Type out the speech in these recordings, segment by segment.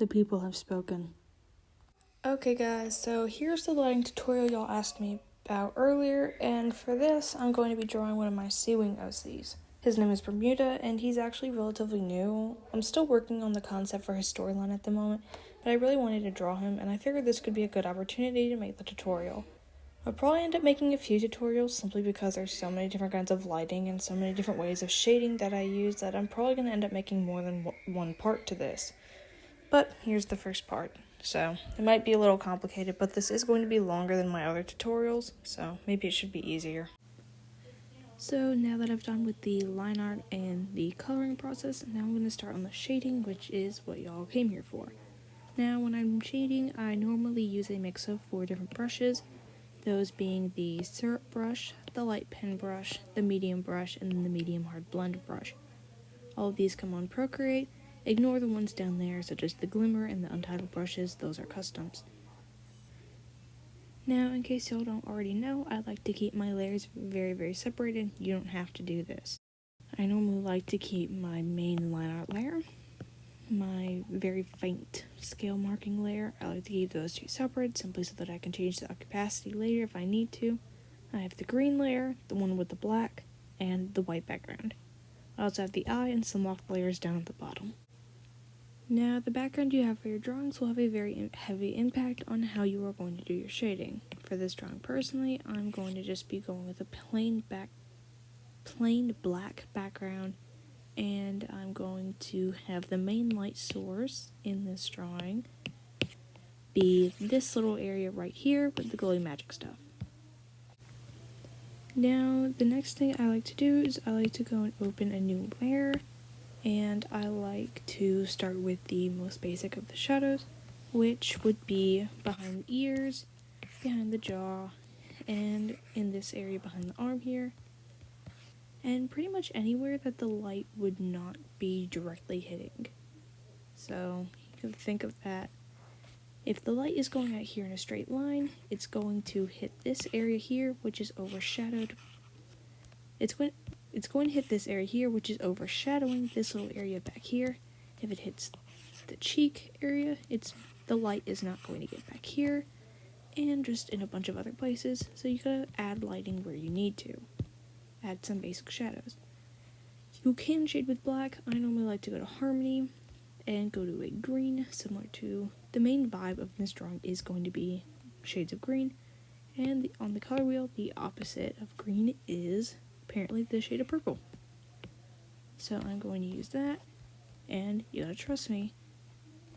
The people have spoken. Okay guys, so here's the lighting tutorial y'all asked me about earlier, and for this I'm going to be drawing one of my Sea Wing OCs. His name is Bermuda, and he's actually relatively new. I'm still working on the concept for his storyline at the moment, but I really wanted to draw him, and I figured this could be a good opportunity to make the tutorial. I'll probably end up making a few tutorials simply because there's so many different kinds of lighting and so many different ways of shading that I use that I'm probably going to end up making more than one part to this. But here's the first part. So, it might be a little complicated, but this is going to be longer than my other tutorials, so maybe it should be easier. So now that I've done with the line art and the coloring process, now I'm going to start on the shading, which is what y'all came here for. Now when I'm shading, I normally use a mix of 4 different brushes, those being the syrup brush, the light pen brush, the medium brush, and then the medium hard blend brush. All of these come on Procreate. Ignore the ones down there, such as the Glimmer and the Untitled brushes, those are customs. Now, in case y'all don't already know, I like to keep my layers very, very separated. You don't have to do this. I normally like to keep my main line art layer, my very faint scale marking layer. I like to keep those two separate, simply so that I can change the opacity later if I need to. I have the green layer, the one with the black, and the white background. I also have the eye and some locked layers down at the bottom. Now, the background you have for your drawings will have a very heavy impact on how you are going to do your shading. For this drawing personally, I'm going to just be going with a plain black background, and I'm going to have the main light source in this drawing be this little area right here with the glowing magic stuff. Now, the next thing I like to do is I like to go and open a new layer. And I like to start with the most basic of the shadows, which would be behind the ears, behind the jaw, and in this area behind the arm here, and pretty much anywhere that the light would not be directly hitting. So you can think of that. If the light is going out here in a straight line, it's going to hit this area here, which is overshadowed. It's going to hit this area here, which is overshadowing this little area back here. If it hits the cheek area, the light is not going to get back here, and just in a bunch of other places, so you gotta add lighting where you need to. Add some basic shadows. You can shade with black. I normally like to go to Harmony and go to a green, similar to the main vibe of this drawing is going to be shades of green, and on the color wheel, the opposite of green is apparently the shade of purple. So I'm going to use that, and you gotta trust me,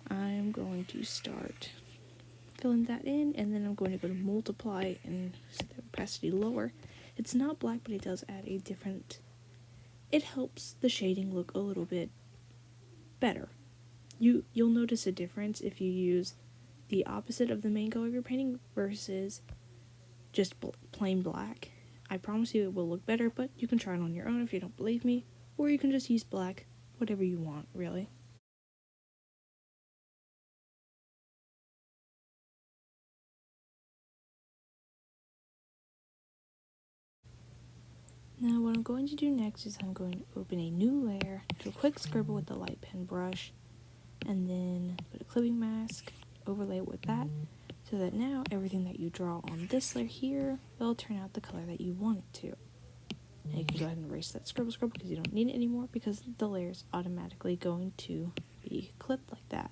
I'm going to start filling that in, and then I'm going to go to multiply and set the opacity lower. It's not black, but it does add it helps the shading look a little bit better. You'll notice a difference if you use the opposite of the main color of your painting versus just plain black. I promise you it will look better, but you can try it on your own if you don't believe me, or you can just use black, whatever you want, really. Now what I'm going to do next is I'm going to open a new layer, do a quick scribble with the light pen brush, and then put a clipping mask, overlay it with that, so that now everything that you draw on this layer here will turn out the color that you want it to. And you can go ahead and erase that scribble because you don't need it anymore, because the layer is automatically going to be clipped like that.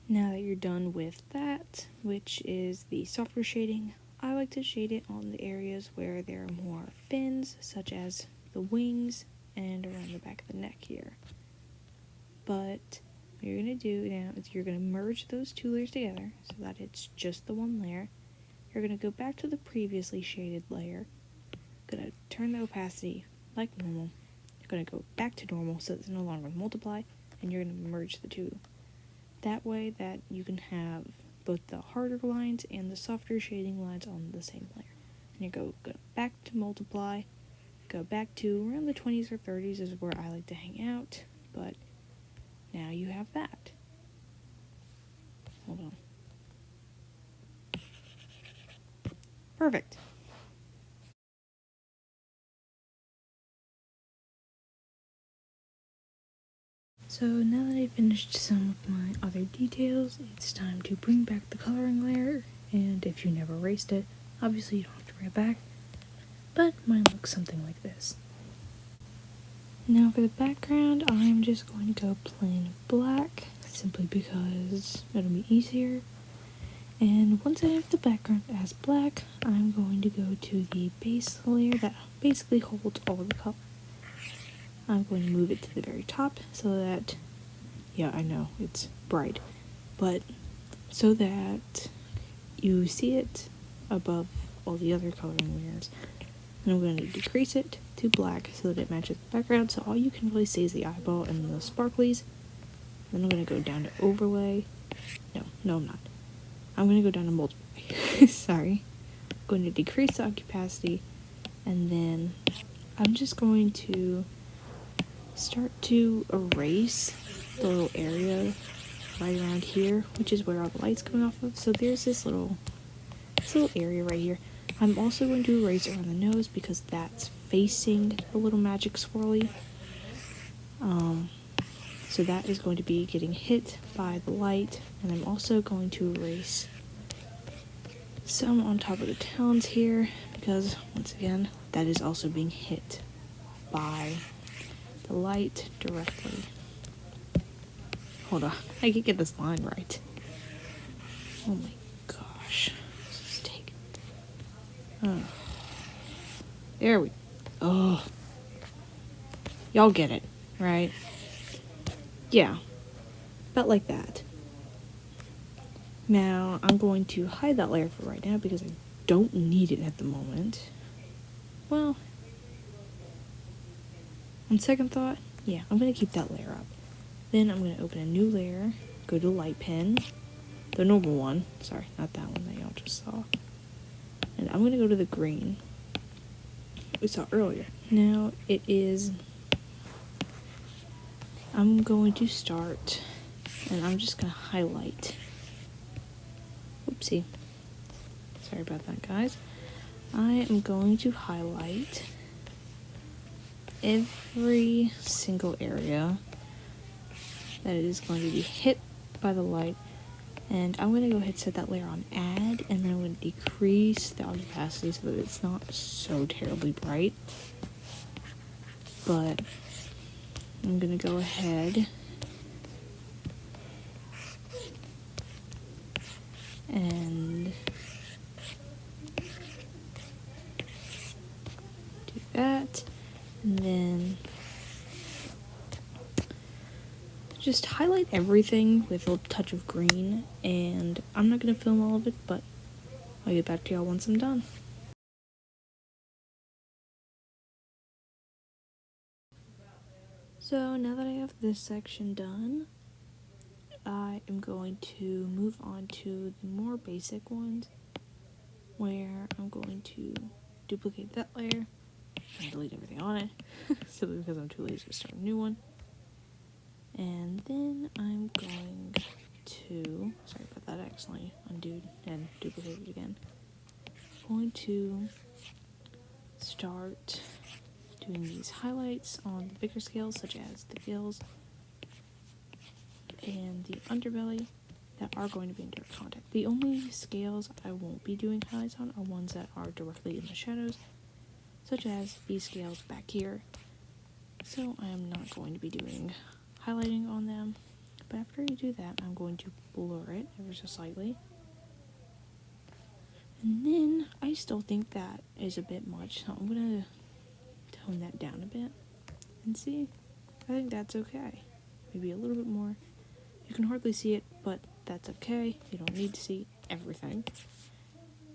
Now that you're done with that, which is the softer shading, I like to shade it on the areas where there are more fins, such as the wings and around the back of the neck here. But what you're going to do now is you're going to merge those two layers together so that it's just the one layer. You're going to go back to the previously shaded layer. Going to turn the opacity like normal. You're going to go back to normal so it's no longer multiply, and you're going to merge the two. That way that you can have both the harder lines and the softer shading lines on the same layer. And you go back to multiply, go back to around the 20s or 30s is where I like to hang out, but now you have that. Hold on. Perfect. So now that I finished some of my other details, it's time to bring back the coloring layer, and if you never erased it, obviously you don't have to bring it back, but mine looks something like this. Now for the background, I'm just going to go plain black, simply because it'll be easier. And once I have the background as black, I'm going to go to the base layer that basically holds all of the color. I'm going to move it to the very top so that, yeah, I know, it's bright, but so that you see it above all the other coloring layers. And I'm going to decrease it to black so that it matches the background, so all you can really see is the eyeball and the sparklies. Then I'm going to go down to overlay. No, I'm not. I'm going to go down to multiply. Sorry. I'm going to decrease the opacity, and then I'm just going to start to erase the little area right around here, which is where all the light's coming off of. So there's this little area right here. I'm also going to erase around the nose because that's facing the little magic swirly. So that is going to be getting hit by the light, and I'm also going to erase some on top of the talons here because, once again, that is also being hit by the light directly. Hold on, I can get this line right. Oh my gosh. Let's take it. Oh. There we go. Oh. Y'all get it, right? Yeah. About like that. Now, I'm going to hide that layer for right now because I don't need it at the moment. Well, on second thought, yeah, I'm going to keep that layer up. Then I'm going to open a new layer, go to light pen, the normal one, sorry, not that one that y'all just saw. And I'm going to go to the green we saw earlier. Now I'm going to start, and I'm just going to highlight. Oopsie. Sorry about that, guys. I am going to highlight every single area that is going to be hit by the light, and I'm going to go ahead and set that layer on add, and then I'm going to decrease the opacity so that it's not so terribly bright. But I'm going to go ahead and do that, and then just highlight everything with a touch of green, and I'm not going to film all of it, but I'll get back to y'all once I'm done. So now that I have this section done, I am going to move on to the more basic ones, where I'm going to duplicate that layer and delete everything on it, simply because I'm too lazy to start a new one. And then I'm going to, sorry about that, I accidentally undid and duplicated it again. I'm going to start doing these highlights on the bigger scales, such as the gills and the underbelly, that are going to be in direct contact. The only scales I won't be doing highlights on are ones that are directly in the shadows, such as these scales back here. So I am not going to be doing highlighting on them, but after you do that, I'm going to blur it ever so slightly. And then I still think that is a bit much, so I'm going to tone that down a bit and see. I think that's okay. Maybe a little bit more. You can hardly see it, but that's okay. You don't need to see everything.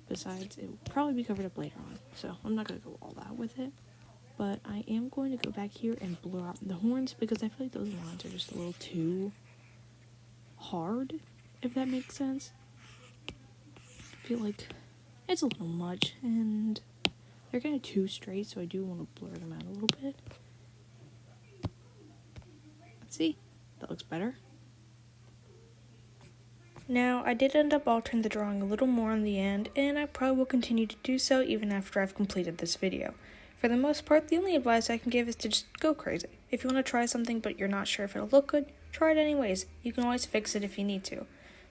Besides, it will probably be covered up later on, so I'm not going to go all out with it. But I am going to go back here and blur out the horns because I feel like those lines are just a little too hard, if that makes sense. I feel like it's a little much, and they're kind of too straight, so I do want to blur them out a little bit. Let's see. That looks better. Now, I did end up altering the drawing a little more in the end, and I probably will continue to do so even after I've completed this video. For the most part, the only advice I can give is to just go crazy. If you want to try something but you're not sure if it'll look good, try it anyways. You can always fix it if you need to.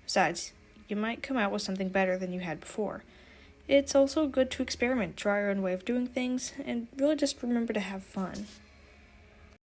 Besides, you might come out with something better than you had before. It's also good to experiment, try your own way of doing things, and really just remember to have fun.